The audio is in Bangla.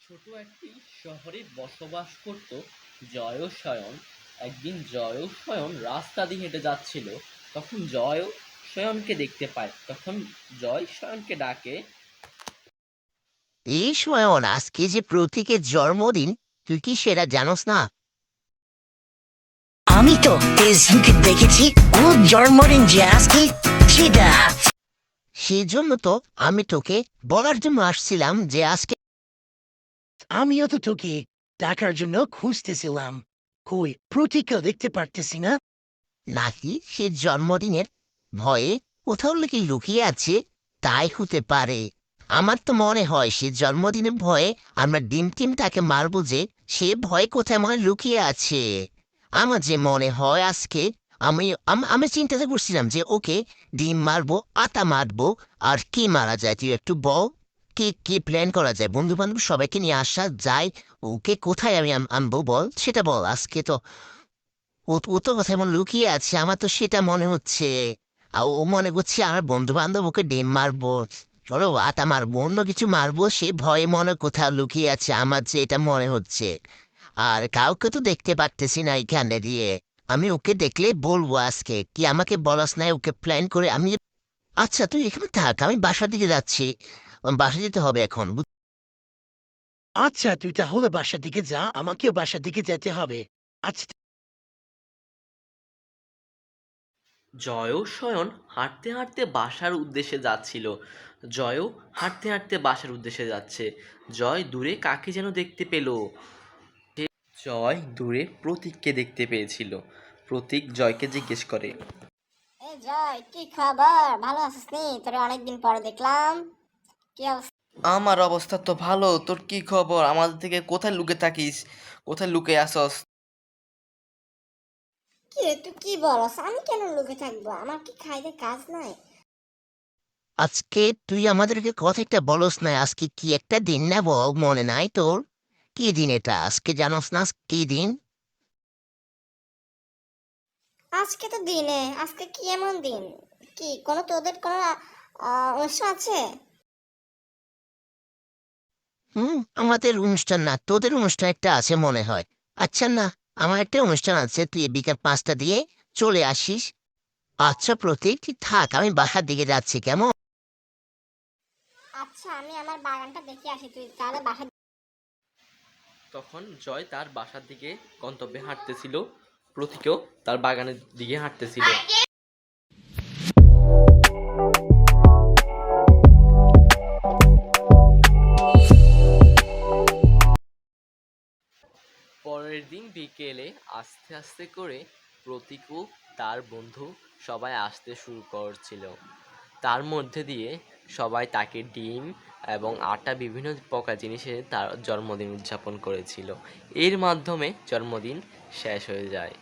ছোট একটি শহরে বসবাস করত জয় ও সয়ন। একদিন জয় ও সয়ন রাস্তা দিয়ে হেঁটে যাচ্ছিল। তখন জয় ও সয়নকে দেখতে পায়। তখন জয় সয়নকে ডাকে। এই শোয়ন, আজকে যে প্রতীকের জন্মদিন, তুই কি সেটা জানোস না? আমি তো ফেসবুকে দেখেছি ওর জন্মদিন যে আজকে, সেটা। সেজন্য তো আমি তোকে বলার জন্য আসছিলাম যে আজকে আমিও তো তোকে টাকার জন্য খুঁজতেছিলাম, কই প্রতীকও দেখতে পারতেছি না। নাকি সে জন্মদিনের ভয়ে কোথাও নাকি লুকিয়ে আছে, তাই হতে পারে। আমার তো মনে হয় সে জন্মদিনের ভয়ে আমরা ডিম টিম তাকে মারবো, যে সে ভয়ে কোথায় মনে হয় লুকিয়ে আছে। আমার যে মনে হয় আজকে আমি চিন্তাতে করছিলাম যে ওকে ডিম মারবো, আটা মারবো, আর কি মারা যায় তুই একটু বল। কি কি প্ল্যান করা যায়? বন্ধু বান্ধব সবাইকে নিয়ে আসা যায়, ওকে কোথায় আমি আনবো বল, সেটা বল আজকে তো। ও তো কোথায় এমন লুকিয়ে আছে, আমার তো সেটা মনে হচ্ছে। আর ও মনে করছে আমার বন্ধু বান্ধব ওকে ডিম মারবো, চলো আটা মারবো, অন্য কিছু মারবো, সে ভয়ে মনে কোথাও লুকিয়ে আছে, আমার যে এটা মনে হচ্ছে। আর কাউকে তো দেখতে পারতেছি না এখানে দিয়ে। আমি ওকে দেখলে বলবো আজকে, কি আমাকে বলাস নাই ওকে প্ল্যান করে আমি। আচ্ছা তুই এখানে থাক, আমি বাসার দিকে যাচ্ছি। বাসা যেতে হবে এখন। আচ্ছা, তুই তাহলে বাসার দিকে যা, আমাকেও বাসার দিকে যেতে হবে। আচ্ছা। জয় ও সয়ন হাঁটতে হাঁটতে বাসার উদ্দেশ্যে যাচ্ছিল। জয়ও হাঁটতে হাঁটতে বাসার উদ্দেশ্যে যাচ্ছে। জয় দূরে কাকে যেন দেখতে পেল। জয় দূরে প্রতীককে দেখতে পেয়েছিল। প্রতীক জয়কে জিজ্ঞেস করে। এই জয়, কি খবর? ভালো আছিস নি? তোরে অনেকদিন পরে দেখলাম। কি অবস্থা? আমার অবস্থা তো ভালো, তোর কি খবর? আমাদের থেকে কোথায় লুকে থাকিস? কোথায় লুকে আসস? কি রে, তুই কি বলস? আমি কেন লুকে থাকবো? আমার কি খাইতে কাজ নাই? আজকে তুই আমাদেরকে কথা একটা বলস না, আজকে কি একটা দিন না বল, মনে নাই তোর? কি দিন এটা আজকে, জানোস না কি দিন? আজকে তো দিনে, আজকে কি এমন দিন? কি কোনো তোদের কোনো অনুষ্ঠান আছে? আমাদের অনুষ্ঠান না, তোদের অনুষ্ঠান একটা আছে মনে হয়। আচ্ছা না, আমার একটা অনুষ্ঠান আছে, তুই বিকাল 5টা দিয়ে চলে আসিস। আচ্ছা প্রতীক তুই থাক, আমি বাসার দিকে যাচ্ছি, কেমন? আচ্ছা, আমি আমার বাগানটা দেখে আসি, তুই তাহলে বাসা। তখন জয় তার বাসার দিকে গন্তব্যে হাঁটতেছিল। প্রতীকও তার বাগানের দিকে হাঁটতেছিল। পরের দিন বিকেলে আস্তে আস্তে করে প্রতীক ও তার বন্ধু সবাই আসতে শুরু করছিল। তার মধ্যে দিয়ে সবাই তাকে ডিম এবং আটা বিভিন্ন প্রকার জিনিসে তার জন্মদিন উদযাপন করেছিল। এর মাধ্যমে জন্মদিন শেষ হয়ে যায়।